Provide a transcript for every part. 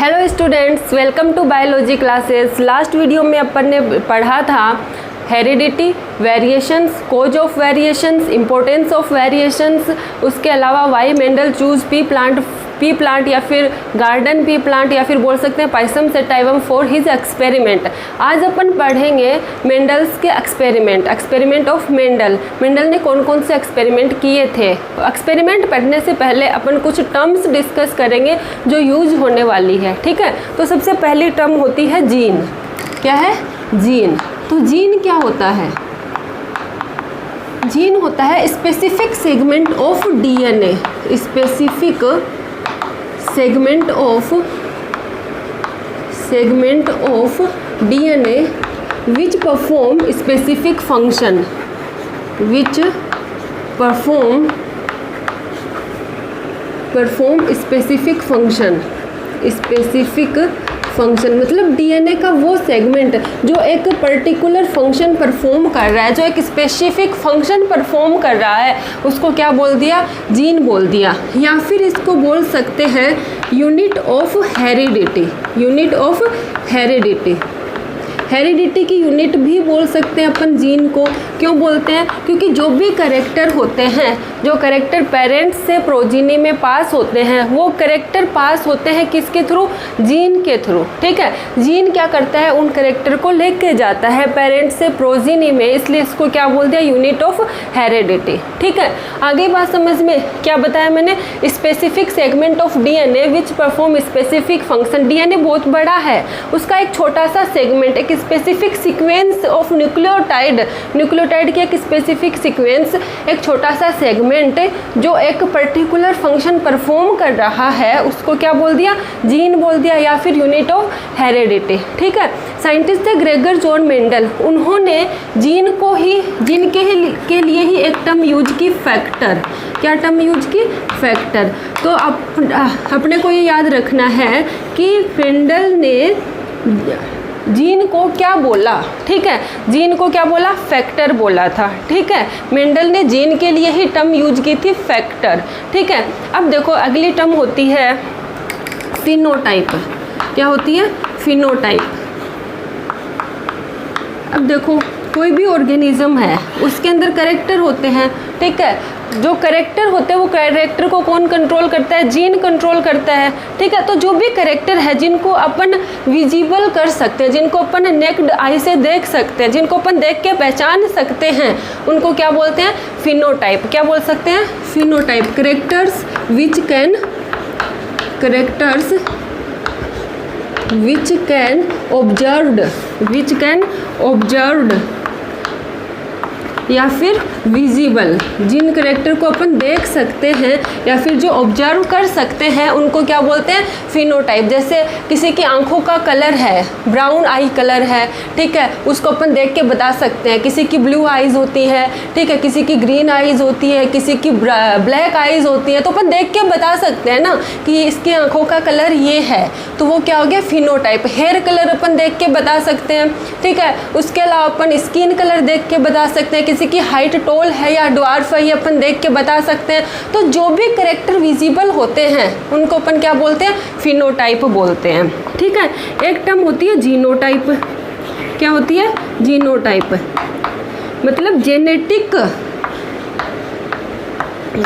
Hello students, welcome to biology classes. Last video में अपन ने पढ़ा था heredity, variations, cause of variations, importance of variations, उसके अलावा why Mendel choose pea plant या फिर गार्डन पी प्लांट या फिर बोल सकते हैं Pisum sativum for his experiment. आज अपन पढ़ेंगे मेंडल्स के एक्सपेरिमेंट ऑफ मेंडल ने कौन कौन से एक्सपेरिमेंट किए थे। एक्सपेरिमेंट पढ़ने से पहले अपन कुछ टर्म्स डिस्कस करेंगे जो यूज होने वाली है, ठीक है। तो सबसे पहली टर्म होती है जीन। क्या है? जीन। तो जीन क्या होता है? जीन होता है specific segment of DNA, specific segment of DNA which perform specific function, specific function मतलब डीएनए का वो सेगमेंट जो एक पर्टिकुलर फंक्शन परफॉर्म कर रहा है, जो एक स्पेसिफिक फंक्शन परफॉर्म कर रहा है, उसको क्या बोल दिया? जीन बोल दिया। या फिर इसको बोल सकते हैं यूनिट ऑफ हेरिडिटी। हेरिडिटी की यूनिट भी बोल सकते हैं अपन जीन को। क्यों बोलते हैं? क्योंकि जो भी कैरेक्टर होते हैं, जो कैरेक्टर पेरेंट्स से प्रोजीनी में पास होते हैं, वो कैरेक्टर पास होते हैं किसके थ्रू? जीन के थ्रू, ठीक है। जीन क्या करता है? उन कैरेक्टर को लेके जाता है पेरेंट्स से प्रोजीनी में, इसलिए इसको क्या बोल दिया? यूनिट ऑफ हेरिडिटी, ठीक है। आगे बात समझ में क्या बताया मैंने? Specific segment of DNA which perform specific function. DNA बहुत बड़ा है, उसका एक छोटा सा सेगमेंट, एक स्पेसिफिक सीक्वेंस ऑफ न्यूक्लियोटाइड की एक स्पेसिफिक सीक्वेंस, एक छोटा सा सेगमेंट जो एक पर्टिकुलर फंक्शन परफॉर्म कर रहा है, उसको क्या बोल दिया? जीन बोल दिया या फिर यूनिट ऑफ हेरिडिटी, ठीक है। साइंटिस्ट थे ग्रेगर जॉन मेंडल, उन्होंने जीन के लिए ही एक टर्म यूज की, फैक्टर। क्या टर्म यूज की? फैक्टर। तो अपने को ये याद रखना है कि मेंडल ने जीन को क्या बोला, ठीक है। जीन को क्या बोला? फैक्टर बोला था, ठीक है। मेंडल ने जीन के लिए ही टर्म यूज की थी, फैक्टर, ठीक है। अब देखो अगली टर्म होती है फिनोटाइप। क्या होती है? फिनोटाइप। अब देखो कोई भी ऑर्गेनिज्म है, उसके अंदर कैरेक्टर होते हैं, ठीक है। जो कैरेक्टर होते हैं वो कैरेक्टर को कौन कंट्रोल करता है? जीन कंट्रोल करता है, ठीक है। तो जो भी कैरेक्टर है जिनको अपन विजिबल कर सकते हैं, जिनको अपन नेक्ड आई से देख सकते हैं, जिनको अपन देख के पहचान सकते हैं, उनको क्या बोलते हैं? फिनोटाइप। क्या बोल सकते हैं? Phenotype. Characters which can observed या फिर विजिबल, जिन कैरेक्टर को अपन देख सकते हैं या फिर जो ऑब्जर्व कर सकते हैं, उनको क्या बोलते हैं? फिनोटाइप। जैसे किसी की आंखों का कलर है, ब्राउन आई कलर है, ठीक है, उसको अपन देख के बता सकते हैं। किसी की ब्लू आइज़ होती है, ठीक है, किसी की ग्रीन आइज़ होती है, किसी की ब्लैक आइज़ होती है, तो अपन देख के बता सकते हैं ना कि इसकी आंखों का कलर ये है, तो वो क्या हो गया? फिनोटाइप। हेयर कलर अपन देख के बता सकते हैं, ठीक है। उसके अलावा अपन स्किन कलर देख के बता सकते हैं, किसी की हाइट टॉल है या ड्वार्फ है, ये अपन देख के बता सकते हैं। तो जो भी कैरेक्टर विजिबल होते हैं उनको अपन क्या बोलते हैं? फिनोटाइप बोलते हैं, ठीक है। एक टर्म होती है जीनोटाइप। क्या होती है? जीनोटाइप मतलब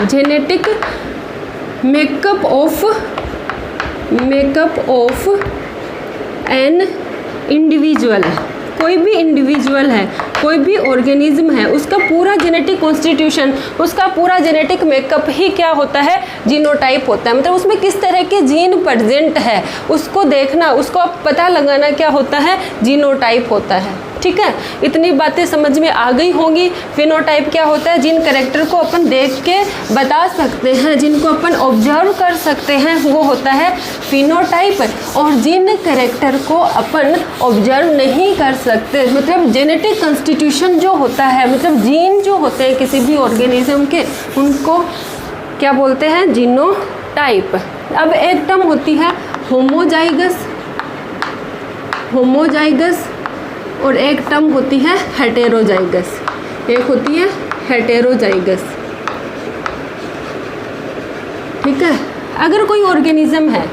genetic makeup of an individual. कोई भी इंडिविजुअल है, कोई भी ऑर्गेनिज्म है, उसका पूरा जेनेटिक कॉन्स्टिट्यूशन, उसका पूरा जेनेटिक मेकअप ही क्या होता है? जीनोटाइप होता है। मतलब उसमें किस तरह के जीन प्रेजेंट है उसको देखना, उसको पता लगाना क्या होता है? जीनोटाइप होता है, ठीक है। इतनी बातें समझ में आ गई होंगी। फिनोटाइप क्या होता है? जिन कैरेक्टर को अपन देख के बता सकते हैं, जिनको अपन ऑब्जर्व कर सकते हैं, वो होता है फिनोटाइप। और जिन कैरेक्टर को अपन ऑब्जर्व नहीं कर सकते, मतलब जेनेटिक कॉन्स्टिट्यूशन जो होता है, मतलब जीन जो होते हैं किसी भी ऑर्गेनिज्म के, उनको क्या बोलते हैं? जीनोटाइप। अब एक टर्म होती है होमोजाइगस और एक टर्म होती है हेटेरोजाइगस। एक होती है हेटेरोजाइगस, ठीक है। अगर कोई ऑर्गेनिज्म है,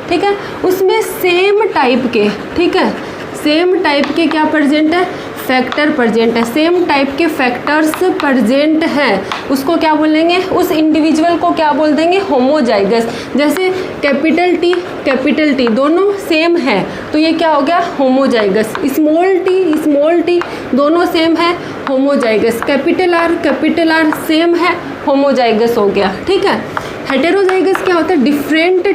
ठीक है, उसमें सेम टाइप के, ठीक है, सेम टाइप के क्या प्रेजेंट है, फैक्टर प्रेजेंट है, सेम टाइप के फैक्टर्स प्रेजेंट हैं, उसको क्या बोलेंगे, उस इंडिविजुअल को क्या बोल देंगे, होमोजाइगस। जैसे कैपिटल टी दोनों सेम है तो ये क्या हो गया, होमोजाइगस। स्मॉल टी दोनों सेम है, होमोजाइगस। कैपिटल आर सेम है, होमोजाइगस हो गया। ठीक है, हेटेरोजाइगस क्या होता है, different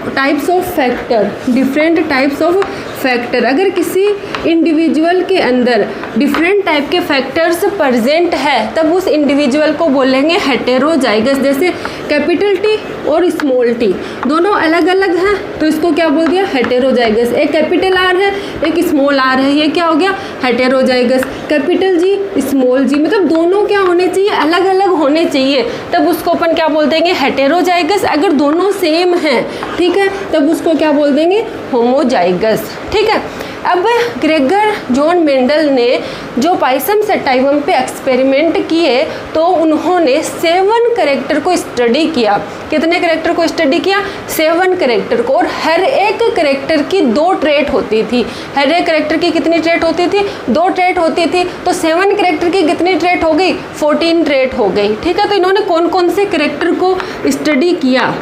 types of factor, different types of factor. अगर किसी इंडिविजुअल के अंदर डिफरेंट टाइप के फैक्टर्स प्रेजेंट है तब उस इंडिविजुअल को बोलेंगे हेटेरोजाइगस। जैसे कैपिटल टी और स्मॉल टी दोनों अलग अलग हैं तो इसको क्या बोल दिया, हेटेरोजाइगस। एक कैपिटल आर है, एक स्मॉल आर है, ये क्या हो गया, हेटेरोजाइगस। कैपिटल जी, स्मॉल जी, मतलब दोनों क्या होने चाहिए, अलग अलग होने चाहिए, तब उसको अपन क्या बोल देंगे, हेटेरोजाइगस। अगर दोनों सेम हैं, ठीक है, तब उसको क्या बोल देंगे, होमोजाइगस। ठीक है, अब ग्रेगर जॉन मेंडल ने जो पाइसम सेटाइवम पे एक्सपेरिमेंट किए तो उन्होंने 7 कैरेक्टर को स्टडी किया। कितने कैरेक्टर को स्टडी किया, 7 कैरेक्टर को, और हर एक कैरेक्टर की 2 ट्रेट होती थी। हर एक कैरेक्टर की कितनी ट्रेट होती थी, 2 ट्रेट होती थी। तो 7 कैरेक्टर की कितनी ट्रेट हो गई, 14 ट्रेट हो गई। ठीक है, तो इन्होंने कौन कौन से कैरेक्टर को स्टडी किया,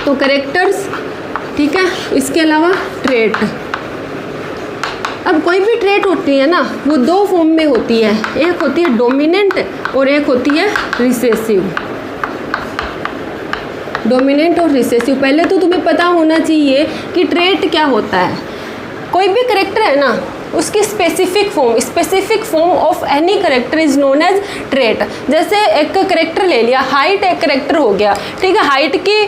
तो कैरेक्टर्स, ठीक है, इसके अलावा ट्रेट। अब कोई भी ट्रेट होती है ना, वो 2 फॉर्म में होती है, एक होती है डोमिनेंट और एक होती है रिसेसिव। डोमिनेंट और रिसेसिव, पहले तो तुम्हें पता होना चाहिए कि ट्रेट क्या होता है। कोई भी कैरेक्टर है ना, उसकी specific form of any character is known as trait. जैसे एक कैरेक्टर ले लिया, हाइट एक कैरेक्टर हो गया, ठीक है, हाइट की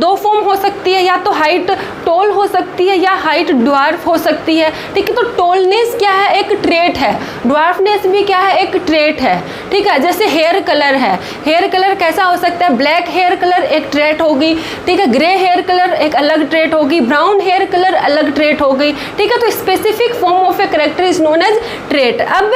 2 फॉर्म हो सकती है, या तो हाइट टॉल हो सकती है या हाइट ड्वार्फ हो सकती है। ठीक है, तो टॉलनेस क्या है, एक ट्रेट है, ड्वार्फनेस भी क्या है, एक ट्रेट है। ठीक है, जैसे हेयर कलर है, हेयर कलर कैसा हो सकता है, ब्लैक हेयर कलर एक ट्रेट होगी, ठीक है, ग्रे हेयर कलर एक अलग ट्रेट होगी, ब्राउन हेयर कलर अलग ट्रेट हो गई। ठीक है, तो specific form of a character is known as trait. अब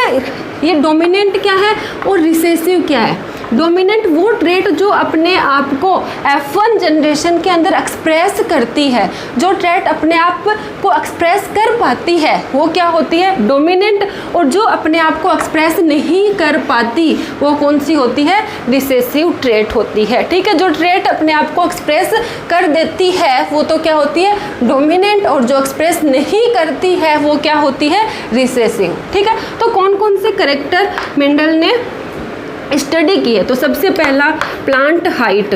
ये डोमिनेंट क्या है और रिसेसिव क्या है। डोमिनेंट वो ट्रेट जो अपने आप को F1 जनरेशन के अंदर एक्सप्रेस करती है, जो ट्रेट अपने आप को एक्सप्रेस कर पाती है वो क्या होती है, डोमिनेंट। और जो अपने आप को एक्सप्रेस नहीं कर पाती वो कौन सी होती है, रिसेसिव ट्रेट होती है। ठीक है, जो ट्रेट अपने आप को एक्सप्रेस कर देती है वो तो क्या होती है, डोमिनेंट, और जो एक्सप्रेस नहीं करती है वो क्या होती है, रिसेसिव। ठीक है, तो कौन कौन से कैरेक्टर मेंडल ने स्टडी किए, तो सबसे पहला प्लांट हाइट।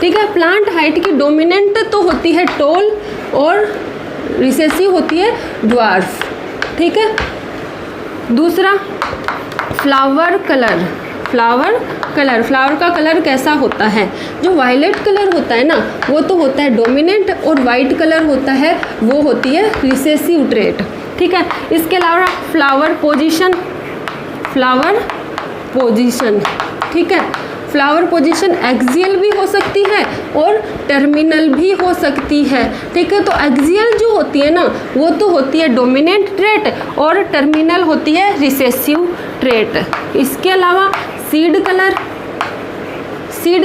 ठीक है, प्लांट हाइट की डोमिनेंट तो होती है टॉल और रिसेसिव होती है ड्वार्फ। ठीक है, दूसरा फ्लावर का कलर कैसा होता है, जो वायलेट कलर होता है ना वो तो होता है डोमिनेंट, और वाइट कलर होता है वो होती है रिसेसिव ट्रेट। ठीक है, इसके अलावा फ्लावर पोजीशन, ठीक है, फ्लावर पोजीशन एक्सियल भी हो सकती है और टर्मिनल भी हो सकती है। ठीक है, तो एक्सियल जो होती है ना वो तो होती है डोमिनेंट ट्रेट और टर्मिनल होती है रिसेसिव ट्रेट। इसके अलावा सीड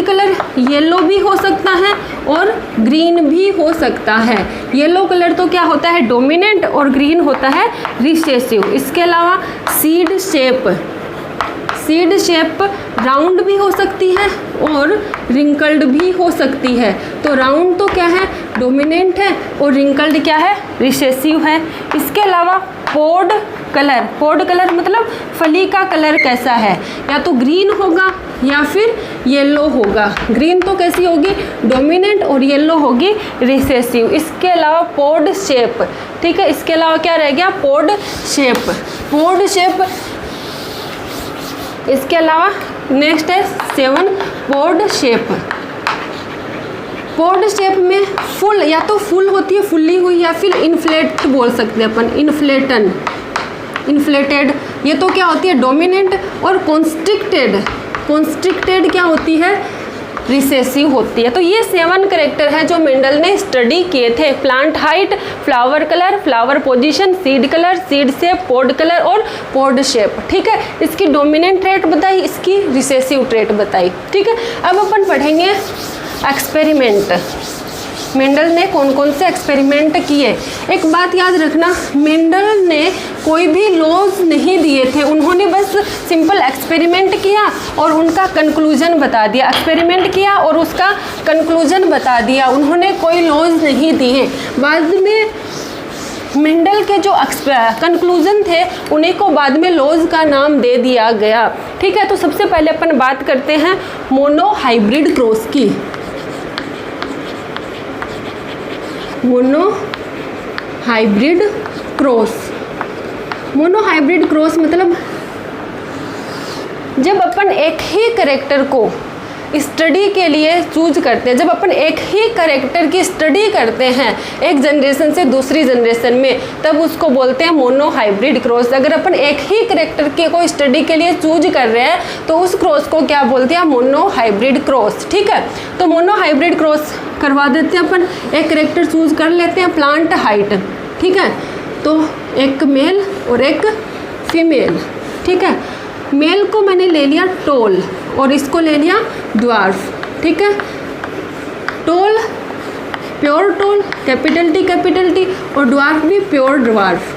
कलर येलो भी हो सकता है और ग्रीन भी हो सकता है। येलो कलर तो क्या होता है, डोमिनेंट, और ग्रीन होता है रिसेसिव। इसके अलावा सीड शेप राउंड भी हो सकती है और रिंकल्ड भी हो सकती है। तो राउंड तो क्या है, डोमिनेंट है, और रिंकल्ड क्या है, रिसेसिव है। इसके अलावा पॉड कलर मतलब फली का कलर कैसा है, या तो ग्रीन होगा या फिर येलो होगा। ग्रीन तो कैसी होगी, डोमिनेंट, और येलो होगी रिसेसिव। इसके अलावा पॉड शेप, ठीक है, इसके अलावा क्या रह गया, पॉड शेप। इसके अलावा नेक्स्ट है 7 पॉड शेप में फुल, या तो फुल होती है, फुल्ली हुई, या फिर इन्फ्लेट बोल सकते हैं अपन, इन्फ्लेटेड। ये तो क्या होती है, डोमिनेंट। और कॉन्स्ट्रिक्टेड क्या होती है, रिसेसिव होती है। तो ये 7 कैरेक्टर है जो मेंडल ने स्टडी किए थे। Plant height, flower colour, flower position, seed colour, seed shape, pod colour और पोड शेप। ठीक है, इसकी डोमिनेंट ट्रेट बताई, इसकी रिसेसिव ट्रेट बताई। ठीक है, अब अपन पढ़ेंगे एक्सपेरिमेंट। मेंडल ने कौन कौन से एक्सपेरिमेंट किए। एक बात याद रखना, मेंडल ने कोई भी लॉज नहीं दिए थे, उन्होंने बस सिंपल एक्सपेरिमेंट किया और उनका कंक्लूजन बता दिया। एक्सपेरिमेंट किया और उसका कंक्लूजन बता दिया, उन्होंने कोई लॉज नहीं दिए। बाद में मेंडल के जो कंक्लूजन थे उन्हीं को बाद में लॉज का नाम दे दिया गया। ठीक है, तो सबसे पहले अपन बात करते हैं मोनोहाइब्रिड क्रॉस की। मोनोहाइब्रिड क्रॉस, मोनोहाइब्रिड क्रॉस मतलब जब अपन एक ही कैरेक्टर को स्टडी के लिए चूज करते हैं, जब अपन एक ही कैरेक्टर की स्टडी करते हैं एक जनरेशन से दूसरी जनरेशन में, तब उसको बोलते हैं मोनोहाइब्रिड क्रॉस। अगर अपन एक ही कैरेक्टर के को स्टडी के लिए चूज कर रहे हैं तो उस क्रॉस को क्या बोलते हैं, मोनोहाइब्रिड क्रॉस। ठीक है, तो मोनोहाइब्रिड क्रॉस करवा देते हैं अपन। एक कैरेक्टर चूज कर लेते हैं, प्लांट हाइट। ठीक है, तो एक मेल और एक फीमेल। ठीक है, मेल को मैंने ले लिया टॉल और इसको ले लिया ड्वार्फ। ठीक है, tall pure tall, capital T और ड्वार्फ भी प्योर ड्वार्फ।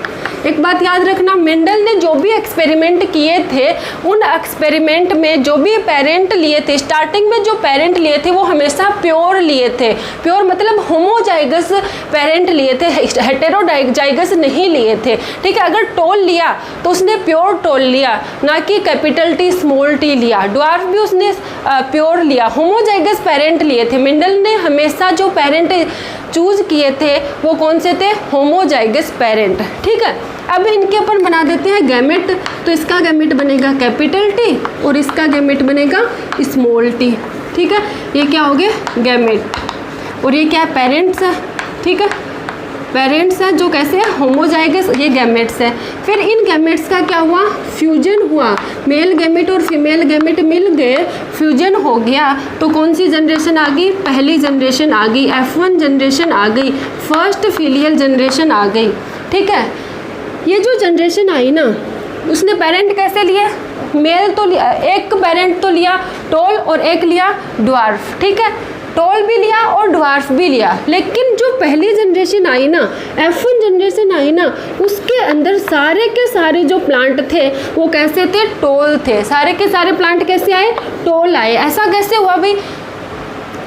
एक बात याद रखना, मेंडल ने जो भी एक्सपेरिमेंट किए थे उन एक्सपेरिमेंट में जो भी पेरेंट लिए थे, स्टार्टिंग में जो पेरेंट लिए थे वो हमेशा प्योर लिए थे। प्योर मतलब होमोजाइगस पेरेंट लिए थे, हेटेरोजाइगस नहीं लिए थे। ठीक है, अगर टॉल लिया तो उसने प्योर टॉल लिया, ना कि कैपिटल टी स्मॉल टी लिया। ड्वार्फ भी उसने प्योर लिया, होमोजाइगस पेरेंट लिए थे। मेंडल ने हमेशा जो पेरेंट चूज किए थे वो कौन से थे, होमोजाइगस पेरेंट। ठीक है, अब इनके अपन बना देते हैं गैमेट। तो इसका गैमेट बनेगा कैपिटल टी और इसका गैमेट बनेगा स्मॉल टी। ठीक है, ये क्या हो गया गैमेट और ये क्या है, पेरेंट्स है। ठीक है, पेरेंट्स है जो कैसे है, होमोजाइगस, ये गैमेट्स है। फिर इन गैमेट्स का क्या हुआ, फ्यूजन हुआ, मेल गैमेट और फीमेल गैमेट मिल गए, फ्यूजन हो गया। तो कौन सी जनरेशन आ गई, पहली जनरेशन आ गई, F1 जनरेशन आ गई, फर्स्ट फिलियल जनरेशन आ गई। ठीक है, ये जो जनरेशन आई ना उसने पेरेंट कैसे लिए, मेल तो लिया, एक पेरेंट तो लिया टॉल और एक लिया ड्वार्फ। ठीक है, टॉल भी लिया और ड्वार्फ भी लिया। लेकिन जो पहली जनरेशन आई ना, F1 जनरेशन आई ना, उसके अंदर सारे के सारे जो प्लांट थे वो कैसे थे, टॉल थे। सारे के सारे प्लांट कैसे आए, टॉल आए। ऐसा कैसे हुआ भाई,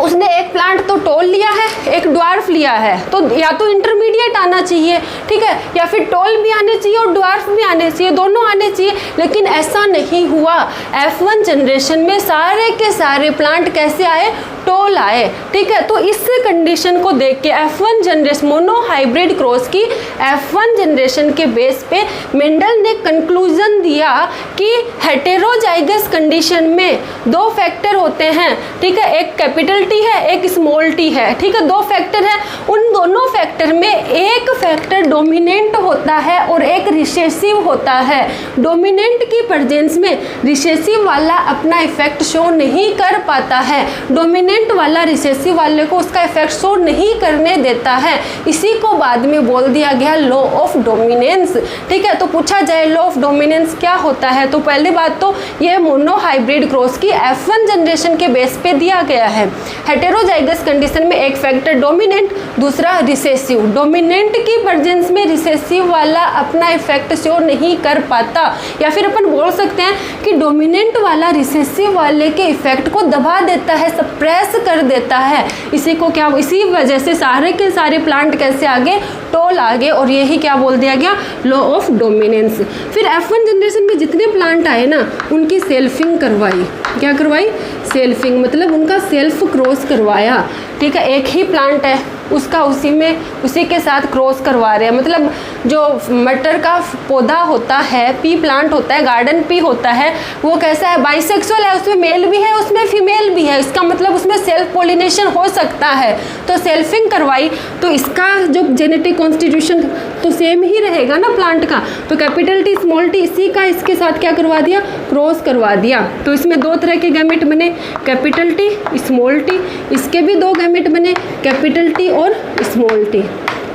उसने एक प्लांट तो टॉल लिया है, एक ड्वार्फ लिया है, तो या तो इंटरमीडिएट आना चाहिए। ठीक है, या फिर टॉल भी आने चाहिए और ड्वार्फ भी आने चाहिए, दोनों आने चाहिए। लेकिन ऐसा नहीं हुआ। F1 जनरेशन में सारे के सारे प्लांट कैसे आए, टॉल आए। ठीक है, तो इस कंडीशन को देख के F1 जनरेशन, मोनोहाइब्रिड क्रॉस की F1 जनरेशन के बेस पे मेंडल ने कंक्लूजन दिया कि हेटेरोजाइगस कंडीशन में दो फैक्टर होते हैं। ठीक है, एक कैपिटल टी है, एक स्मॉल टी है। ठीक है, दो फैक्टर है, उन दोनों फैक्टर में एक फैक्टर डोमिनेंट होता है और एक रिसेसिव होता है। डोमिनेंट की प्रेजेंस में रिसेसिव वाला अपना इफेक्ट शो नहीं कर पाता है, डोमिनेंट वाला रिसेसिव वाले को उसका इफेक्ट शो नहीं करने देता है। इसी को बाद में बोल दिया गया लॉ ऑफ डोमिनेंस। ठीक है, तो पूछा जाए लॉ ऑफ डोमिनेंस क्या होता है, तो पहली बात तो ये मोनोहाइब्रिड क्रॉस की F1 जनरेशन के बेस पे दिया गया है। हेटेरोजाइगस कंडीशन में एक फैक्टर डोमिनेंट, दूसरा रिसेसिव। डोमिनेंट की प्रेजेंस में रिसेसिव वाला अपना इफेक्ट शो नहीं कर पाता, या फिर अपन बोल सकते हैं कि डोमिनेंट वाला रिसेसिव वाले के इफेक्ट को दबा देता है, सप्रेस कर देता है। इसी को क्या, इसी वजह से सारे के सारे प्लांट कैसे आगे, टॉल आगे, और यही क्या बोल दिया गया, लॉ ऑफ डोमिनेंस। फिर F1 जनरेशन में जितने प्लांट आए ना उनकी सेल्फिंग करवाई। क्या करवाई, सेल्फिंग, मतलब उनका सेल्फ क्रॉस करवाया। ठीक है, एक ही प्लांट है, उसका उसी के साथ क्रॉस करवा रहे हैं। मतलब जो मटर का पौधा होता है, पी प्लांट होता है, गार्डन पी होता है, वो कैसा है, बाइसेक्सुअल है, उसमें मेल भी है, उसमें फीमेल भी है। इसका मतलब उसमें सेल्फ पोलिनेशन हो सकता है। तो सेल्फिंग करवाई तो इसका जो जेनेटिक कॉन्स्टिट्यूशन तो सेम ही रहेगा ना प्लांट का। तो कैपिटल टी स्मॉल टी इसी का इसके साथ क्या करवा दिया, क्रॉस करवा दिया। तो इसमें दो तरह के गैमेट बने, कैपिटल टी स्मॉल टी। इसके भी दो गैमेट बने, कैपिटल टी और स्मॉल टी।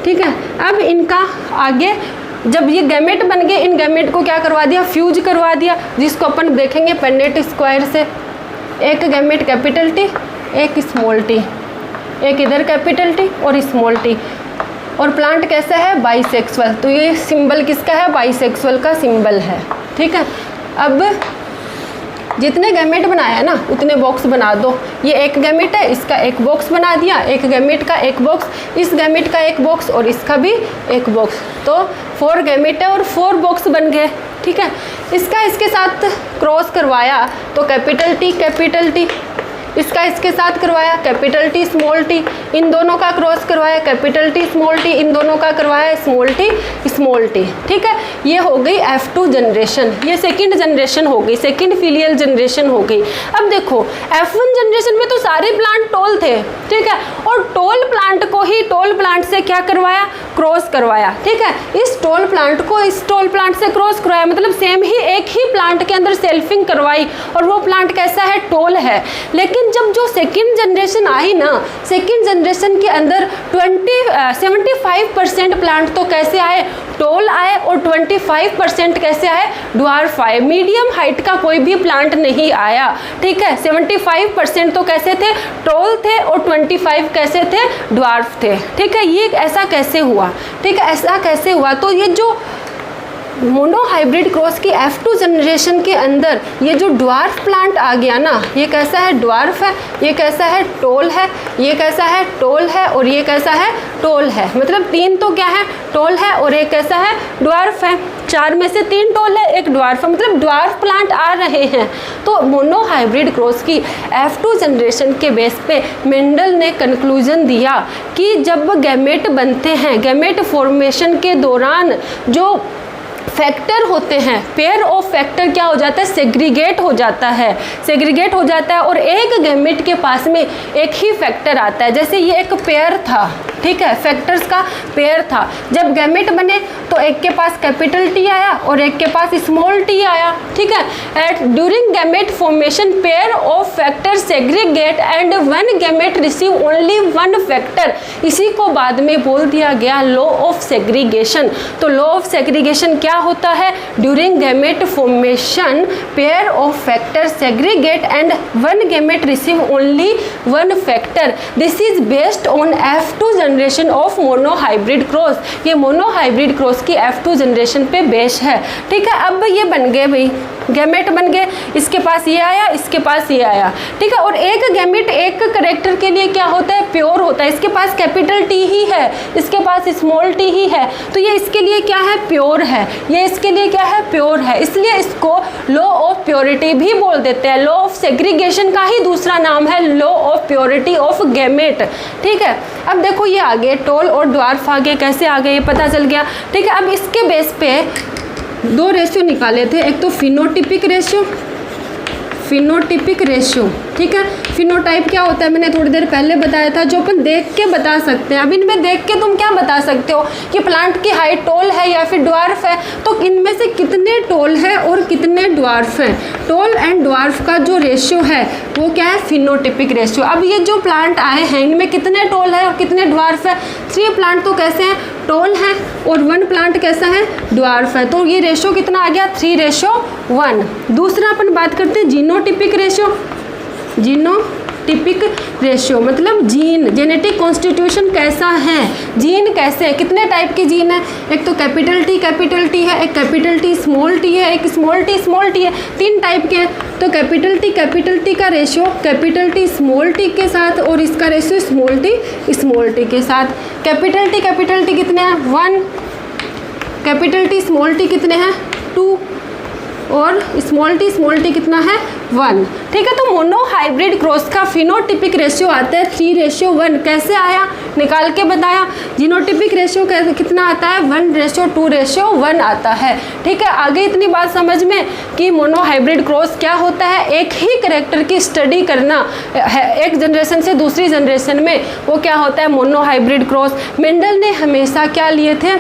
ठीक है, अब इनका आगे जब ये गैमेट बन गए, इन गैमेट को क्या करवा दिया, फ्यूज करवा दिया, जिसको अपन देखेंगे पेंडेट स्क्वायर से। एक गैमेट कैपिटल टी, एक स्मॉल टी, एक इधर कैपिटल टी और स्मॉल टी। और प्लांट कैसा है, बाइसेक्सुअल। तो ये सिंबल किसका है, बाइसेक्सुअल का सिंबल है। ठीक है, अब जितने गैमेट बनाया ना उतने बॉक्स बना दो। ये एक गैमेट है, इसका एक बॉक्स बना दिया, एक गैमेट का एक बॉक्स, इस गैमेट का एक बॉक्स और इसका भी एक बॉक्स। तो 4 गैमेट है और 4 बॉक्स बन गए। ठीक है, इसका इसके साथ क्रॉस करवाया तो कैपिटल टी, इसका इसके साथ करवाया कैपिटल टी स्मॉल टी, इन दोनों का क्रॉस करवाया कैपिटल टी स्मॉल टी, इन दोनों का करवाया स्मॉल टी। ठीक है, ये हो गई F2 जनरेशन, ये सेकंड जनरेशन हो गई, सेकंड फिलियल जनरेशन हो गई। अब देखो F1 जनरेशन में तो सारे प्लांट टॉल थे। ठीक है, और टॉल प्लांट को ही टॉल प्लांट से क्या करवाया, क्रॉस करवाया। ठीक है, इस टॉल प्लांट को इस टॉल प्लांट से क्रॉस करवाया, मतलब सेम ही एक ही प्लांट के अंदर सेल्फिंग करवाई और वो प्लांट कैसा है, टॉल है। लेकिन जब जो सेकंड जनरेशन आई ना, सेकंड जनरेशन के अंदर 75% प्लांट तो कैसे आए, टॉल आए, और 25% कैसे आए, ड्वार्फ आए। मीडियम हाइट का कोई भी प्लांट नहीं आया। ठीक है, 75% तो कैसे थे, टॉल थे, और 25 कैसे थे, ड्वार्फ थे। ठीक है, ये ऐसा कैसे हुआ, ठीक है, ऐसा कैसे हुआ। तो ये जो मोनो हाइब्रिड क्रॉस की F2 जनरेशन के अंदर ये जो ड्वार्फ प्लांट आ गया ना, ये कैसा है, ड्वार्फ है, ये कैसा है, टॉल है, ये कैसा है, टॉल है, और ये कैसा है, टॉल है। मतलब 3 तो क्या है, टॉल है, और एक कैसा है, ड्वार्फ है। 4 में से 3 टॉल है, एक ड्वार्फ है, मतलब ड्वार्फ प्लांट आ रहे हैं। तो मोनो हाइब्रिड क्रॉस की F2 जनरेशन के बेस पे मेंडल ने कंक्लूजन दिया कि जब गैमेट बनते हैं, गैमेट फॉर्मेशन के दौरान जो फैक्टर होते हैं, पेयर ऑफ फैक्टर क्या हो जाता है, सेग्रीगेट हो जाता है, और एक गैमेट के पास में एक ही फैक्टर आता है। जैसे ये एक पेयर था, ठीक है, फैक्टर्स का पेयर था। जब गैमेट बने तो एक के पास कैपिटल टी आया और एक के पास स्मॉल टी आया। ठीक है, at during gamete formation pair of factor segregate and one gamete receive only one factor. इसी को बाद में बोल दिया गया लॉ ऑफ सेग्रीगेशन। तो लॉ ऑफ सेग्रीगेशन क्या होता है, during gamete formation pair of factor segregate and one gamete receive only one factor. This is based on F2 generation of mono hybrid cross. ये मोनो हाइब्रिड क्रॉस की F2 generation पे base है। ठीक है, अब ये बन गए भाई, गैमेट बन गए, इसके पास ये आया, इसके पास ये आया। ठीक है, और एक गैमेट एक करेक्टर के लिए क्या होता है, प्योर होता है। इसके पास कैपिटल टी ही है, इसके पास स्मॉल टी ही है, तो ये इसके लिए क्या है, प्योर है। ये इसके लिए क्या है, प्योर है, इसलिए इसको लॉ ऑफ प्योरिटी भी बोल देते हैं। लॉ ऑफ सेग्रीगेशन का ही दूसरा नाम है law of purity of gamete. ठीक है, अब देखो ये आगे टॉल और ड्वार्फ आगे कैसे आ गए, ये पता चल गया। ठीक है, अब इसके बेस पे 2 रेशियो निकाले थे, एक तो फिनोटिपिक रेशियो। ठीक है, फिनोटाइप क्या होता है, मैंने थोड़ी देर पहले बताया था, जो अपन देख के बता सकते हैं। अब इनमें देख के तुम क्या बता सकते हो कि प्लांट की हाइट टॉल है या फिर ड्वार्फ है, तो इनमें से कितने टॉल है और कितने ड्वार्फ हैं। टॉल एंड ड्वार्फ का जो रेशियो है वो क्या है, फिनोटिपिक रेशियो। अब ये जो प्लांट आए हैं इनमें कितने टॉल है और कितने ड्वार्फ है, 3 प्लांट तो कैसे हैं, टॉल है, और 1 प्लांट कैसा है, ड्वार्फ है। तो ये रेशियो कितना आ गया, 3:1। दूसरा अपन बात करते हैं जीनोटिपिक रेशियो, मतलब जीन, जेनेटिक कॉन्स्टिट्यूशन कैसा है, जीन कैसे है, कितने टाइप के जीन है। एक तो कैपिटल टी है, एक कैपिटल टी स्मॉल टी है, एक स्मॉल टी है, 3 टाइप के हैं। तो कैपिटल टी का ratio capital T small T के साथ, और इसका रेशियो स्मॉल टी के साथ। कैपिटल टी कितने हैं, 1, कैपिटल टी स्मॉल टी कितने हैं, 2, और स्मॉल टी कितना है 1। ठीक है, तो मोनो हाइब्रिड क्रॉस का फिनोटिपिक रेशियो आता है 3:1। कैसे आया, निकाल के बताया। जीनोटिपिक रेशियो कितना आता है 1:2:1 आता है। ठीक है, आगे इतनी बात समझ में कि मोनो हाइब्रिड क्रॉस क्या होता है, एक ही कैरेक्टर की स्टडी करना एक जनरेशन से दूसरी जनरेशन में, वो क्या होता है मोनो हाइब्रिड क्रॉस। मेंडल ने हमेशा क्या लिए थे,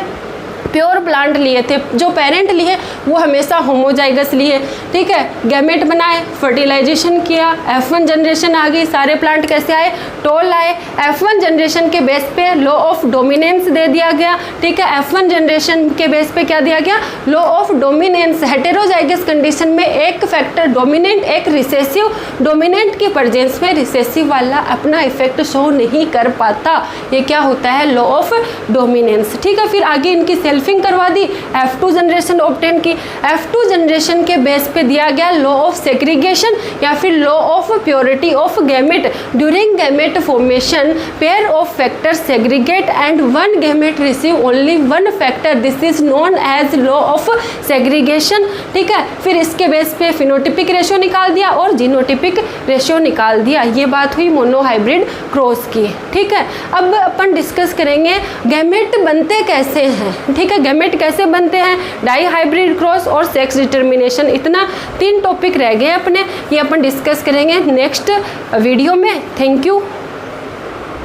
प्योर प्लांट लिए थे, जो पेरेंट लिए वो हमेशा होमोजाइगस लिए। ठीक है, गैमेट बनाए, फर्टिलाइजेशन किया, F1 जनरेशन आ गई। सारे प्लांट कैसे आए, टॉल आए। F1 जनरेशन के बेस पे लॉ ऑफ डोमिनेंस दे दिया गया। ठीक है, F1 जनरेशन के बेस पे क्या दिया गया, law of dominance. Heterozygous condition में एक फैक्टर डोमिनेंट, एक रिसेसिव, डोमिनेंट की प्रेजेंस में रिसेसिव वाला अपना इफेक्ट शो नहीं कर पाता। ये क्या होता है, लॉ ऑफ डोमिनेंस। ठीक है, फिर आगे इनकी सेल्फिंग करवा दी, F2 जनरेशन ऑब्टेन की। F2 जनरेशन के बेस पे दिया गया लॉ ऑफ सेग्रीगेशन या फिर law of purity of gamete. During gamete formation pair of factors segregate and one gamete receive only one factor, this is known as law of segregation. ठीक है, फिर इसके बेस पे फिनोटिपिक रेशियो निकाल दिया और जीनोटिपिक रेशियो निकाल दिया। ये बात हुई मोनो हाइब्रिड क्रॉस की। ठीक है, अब अपन डिस्कस करेंगे गैमेट बनते कैसे हैं। ठीक है, गैमेट कैसे बनते हैं, डाई हाइब्रिड क्रॉस और सेक्स डिटर्मिनेशन। इतना 3 टॉपिक रह गए अपने, ये अपन डिस्कस करेंगे नेक्स्ट वीडियो में। Thank you.